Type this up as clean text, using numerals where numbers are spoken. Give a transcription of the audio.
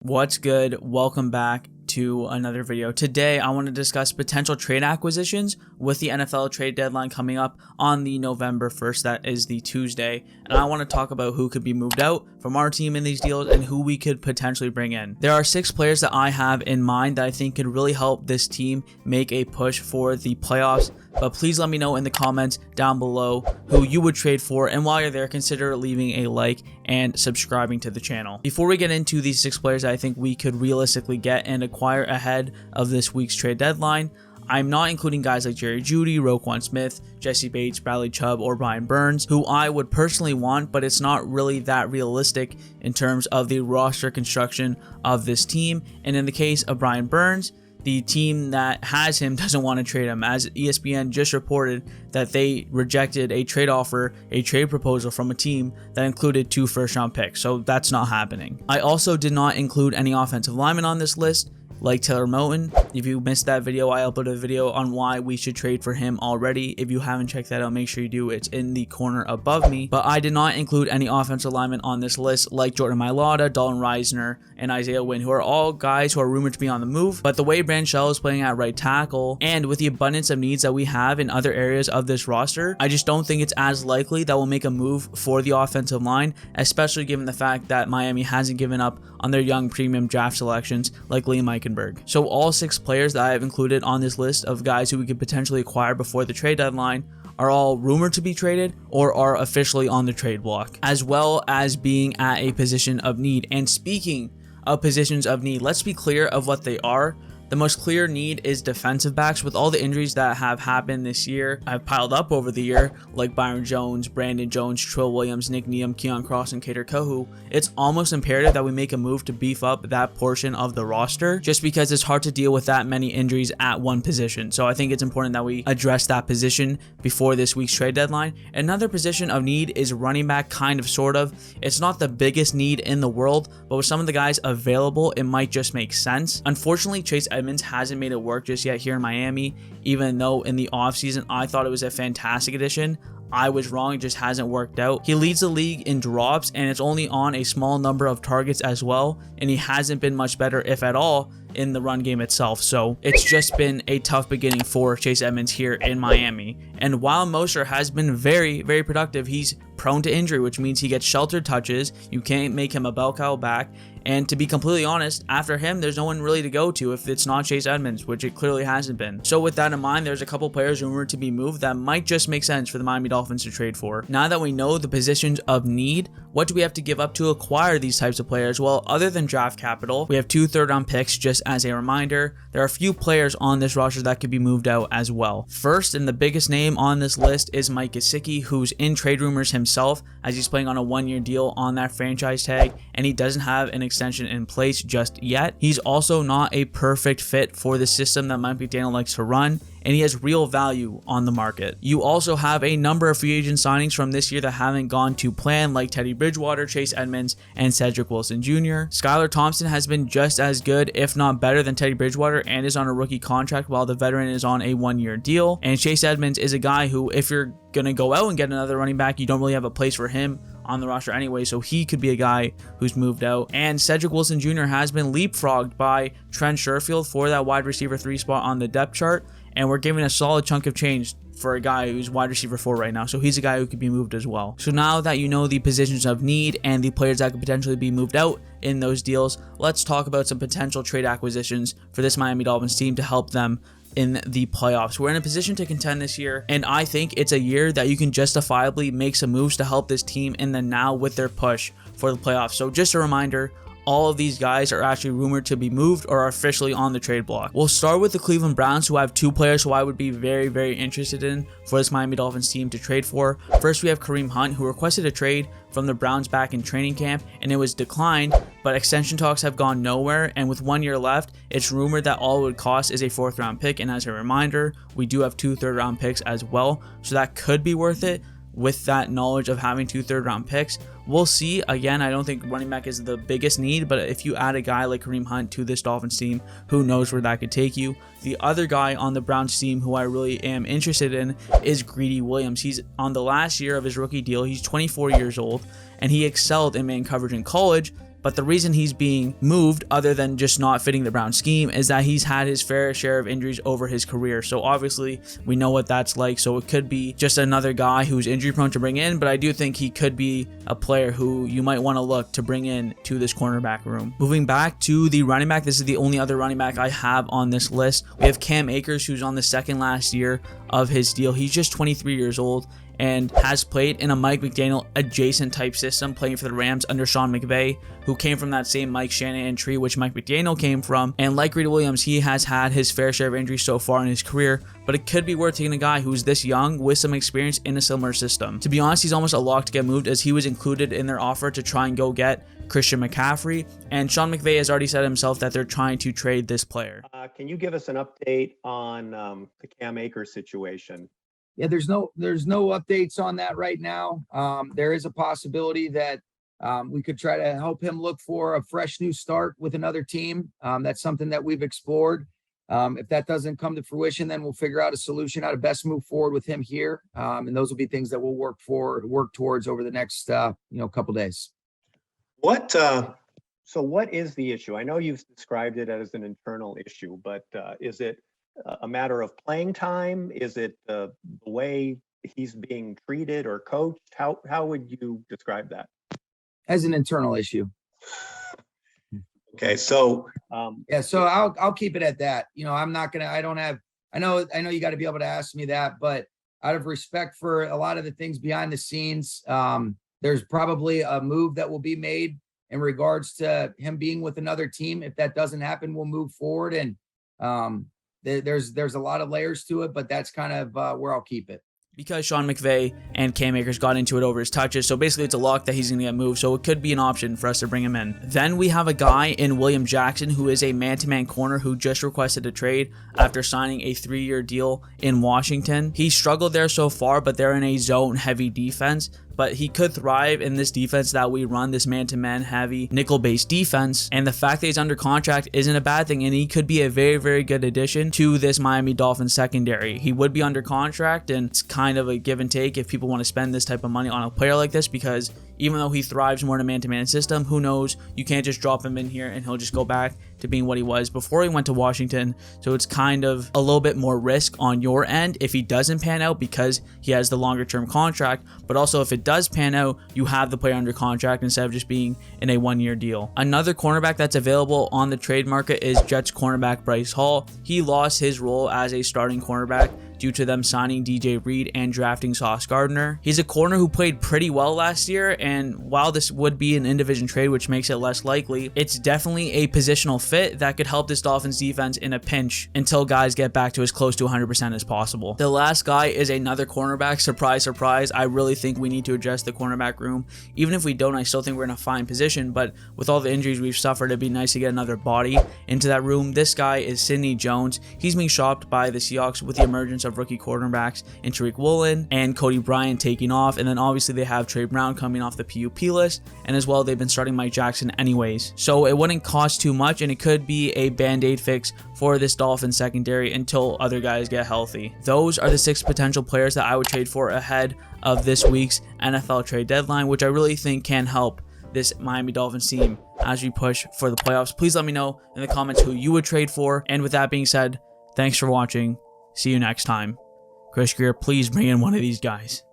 What's good? Welcome back to another video. Today I want to discuss potential trade acquisitions with the NFL trade deadline coming up on the November 1st. That is the Tuesday, and I want to talk about who could be moved out from our team in these deals and who we could potentially bring in. There are 6 players that I have in mind that I think could really help this team make a push for the playoffs, but please let me know in the comments down below who you would trade for, and while you're there, consider leaving a like and subscribing to the channel. Before we get into these 6 players I think we could realistically get and acquire ahead of this week's trade deadline, I'm not including guys like Jerry Jeudy, Roquan Smith, Jesse Bates, Bradley Chubb, or Brian Burns, who I would personally want, but it's not really that realistic in terms of the roster construction of this team. And in the case of Brian Burns, the team that has him doesn't want to trade him, as ESPN just reported that they rejected a trade offer, a trade proposal from a team that included 2 first-round picks, so that's not happening. I also did not include any offensive linemen on this list, like Taylor Moton. If you missed that video, I uploaded a video on why we should trade for him already. If you haven't checked that out, make sure you do. It's in the corner above me. But I did not include any offensive linemen on this list, like Jordan Mailata, Dalton Reisner, and Isaiah Wynn, who are all guys who are rumored to be on the move. But the way Branchell is playing at right tackle, and with the abundance of needs that we have in other areas of this roster, I just don't think it's as likely that we'll make a move for the offensive line, especially given the fact that Miami hasn't given up on their young premium draft selections like Liam Eichenberg. So all 6 players that I have included on this list of guys who we could potentially acquire before the trade deadline are all rumored to be traded or are officially on the trade block, as well as being at a position of need. And speaking of positions of need, let's be clear of what they are. The most clear need is defensive backs. With all the injuries that have happened this year, have piled up over the year, like Byron Jones, Brandon Jones, Trill Williams, Nick Needham, Keon Cross, and Kader Kohu, it's almost imperative that we make a move to beef up that portion of the roster, just because it's hard to deal with that many injuries at one position. So I think it's important that we address that position before this week's trade deadline. Another position of need is running back, kind of, sort of. It's not the biggest need in the world, but with some of the guys available, it might just make sense. Unfortunately, Chase Edmonds hasn't made it work just yet here in Miami, even though in the offseason I thought it was a fantastic addition. I was wrong, it just hasn't worked out. He leads the league in drops, and it's only on a small number of targets as well, and he hasn't been much better, if at all, in the run game itself. So it's just been a tough beginning for Chase Edmonds here in Miami. And while Mostert has been very, very productive, he's prone to injury, which means he gets sheltered touches. You can't make him a bell cow back. And to be completely honest, after him, there's no one really to go to if it's not Chase Edmonds, which it clearly hasn't been. So with that in mind, there's a couple players rumored to be moved that might just make sense for the Miami Dolphins to trade for. Now that we know the positions of need, what do we have to give up to acquire these types of players? Well, other than draft capital, we have 2 third-round picks. Just as a reminder, there are a few players on this roster that could be moved out as well. First, and the biggest name on this list, is Mike Gesicki, who's in trade rumors himself, as he's playing on a 1-year deal on that franchise tag, and he doesn't have an extension in place just yet. He's also not a perfect fit for the system that Mike McDaniel likes to run, and he has real value on the market. You also have a number of free agent signings from this year that haven't gone to plan, like Teddy Bridgewater, Chase Edmonds, and Cedric Wilson Jr. Skylar Thompson has been just as good, if not better, than Teddy Bridgewater, and is on a rookie contract while the veteran is on a 1-year deal. And Chase Edmonds is a guy who, if you're gonna go out and get another running back, you don't really have a place for him on the roster anyway, so he could be a guy who's moved out. And Cedric Wilson Jr. has been leapfrogged by Trent Sherfield for that wide receiver 3 spot on the depth chart, and we're giving a solid chunk of change for a guy who's wide receiver 4 right now, so he's a guy who could be moved as well. So now that you know the positions of need and the players that could potentially be moved out in those deals, let's talk about some potential trade acquisitions for this Miami Dolphins team to help them in the playoffs. We're in a position to contend this year, and I think it's a year that you can justifiably make some moves to help this team in the now with their push for the playoffs. So just a reminder, all of these guys are actually rumored to be moved or are officially on the trade block. We'll start with the Cleveland Browns, who have 2 players who I would be very, very interested in for this Miami Dolphins team to trade for. First, we have Kareem Hunt, who requested a trade from the Browns back in training camp, and it was declined, but extension talks have gone nowhere, and with 1 year left, it's rumored that all it would cost is a 4th-round pick, and as a reminder, we do have 2 third-round picks as well, so that could be worth it. With that knowledge of having 2 third-round picks, we'll see. Again, I don't think running back is the biggest need, but if you add a guy like Kareem Hunt to this Dolphins team, who knows where that could take you. The other guy on the Browns team who I really am interested in is Greedy Williams. He's on the last year of his rookie deal. He's 24 years old, and he excelled in man coverage in college, But the reason he's being moved, other than just not fitting the Browns scheme, is that he's had his fair share of injuries over his career. So obviously we know what that's like. So it could be just another guy who's injury prone to bring in, but I do think he could be a player who you might want to look to bring in to this cornerback room. Moving back to the running back, this is the only other running back I have on this list. We have Cam Akers, who's on the second last year of his deal. He's just 23 years old and has played in a Mike McDaniel adjacent type system, playing for the Rams under Sean McVay, who came from that same Mike Shanahan tree which Mike McDaniel came from. And like Reed Williams, he has had his fair share of injuries so far in his career, but it could be worth taking a guy who's this young with some experience in a similar system. To be honest, he's almost a lock to get moved, as he was included in their offer to try and go get Christian McCaffrey, and Sean McVay has already said himself that they're trying to trade this player. Can you give us an update on the Cam Akers situation? Yeah, there's no updates on that right now. There is a possibility that we could try to help him look for a fresh new start with another team. That's something that we've explored. If that doesn't come to fruition, then we'll figure out a solution how to best move forward with him here. And those will be things that we'll work towards over the next couple days. So what is the issue? I know you've described it as an internal issue, but is it a matter of playing time? Is it the way he's being treated or coached? How would you describe that? As an internal issue. Okay, so so I'll keep it at that. I'm not gonna. I know you got to be able to ask me that, but out of respect for a lot of the things behind the scenes, there's probably a move that will be made in regards to him being with another team. If that doesn't happen, we'll move forward. And there's a lot of layers to it, but that's kind of where I'll keep it. Because Sean McVay and Cam Akers got into it over his touches, so basically it's a lock that he's going to get moved, so it could be an option for us to bring him in. Then we have a guy in William Jackson who is a man-to-man corner who just requested a trade after signing a 3-year deal in Washington. He struggled there so far, but they're in a zone-heavy defense, but he could thrive in this defense that we run, this man-to-man heavy nickel-based defense. And the fact that he's under contract isn't a bad thing, and he could be a very, very good addition to this Miami Dolphins secondary. He would be under contract, and it's kind of a give and take if people want to spend this type of money on a player like this, because even though he thrives more in a man-to-man system, who knows, you can't just drop him in here and he'll just go back to being what he was before he went to Washington. So it's kind of a little bit more risk on your end if he doesn't pan out, because he has the longer term contract, but also if it does pan out, you have the player under contract instead of just being in a 1-year deal. Another cornerback that's available on the trade market is Jets cornerback Bryce Hall. He lost his role as a starting cornerback due to them signing DJ Reed and drafting Sauce Gardner. He's a corner who played pretty well last year, and while this would be an in-division trade, which makes it less likely, it's definitely a positional fit that could help this Dolphins defense in a pinch until guys get back to as close to 100% as possible. The last guy is another cornerback. Surprise, surprise. I really think we need to address the cornerback room. Even if we don't, I still think we're in a fine position, but with all the injuries we've suffered, it'd be nice to get another body into that room. This guy is Sidney Jones. He's being shopped by the Seahawks with the emergence of rookie cornerbacks in Tariq Woolen and Cody Bryant taking off, and then obviously they have Trey Brown coming off the PUP list, and as well they've been starting Mike Jackson anyways, so it wouldn't cost too much, and it could be a band-aid fix for this Dolphins secondary until other guys get healthy. Those are the 6 potential players that I would trade for ahead of this week's NFL trade deadline, which I really think can help this Miami Dolphins team as we push for the playoffs. Please let me know in the comments who you would trade for, and with that being said, thanks for watching. See you next time. Chris Greer, please bring in one of these guys.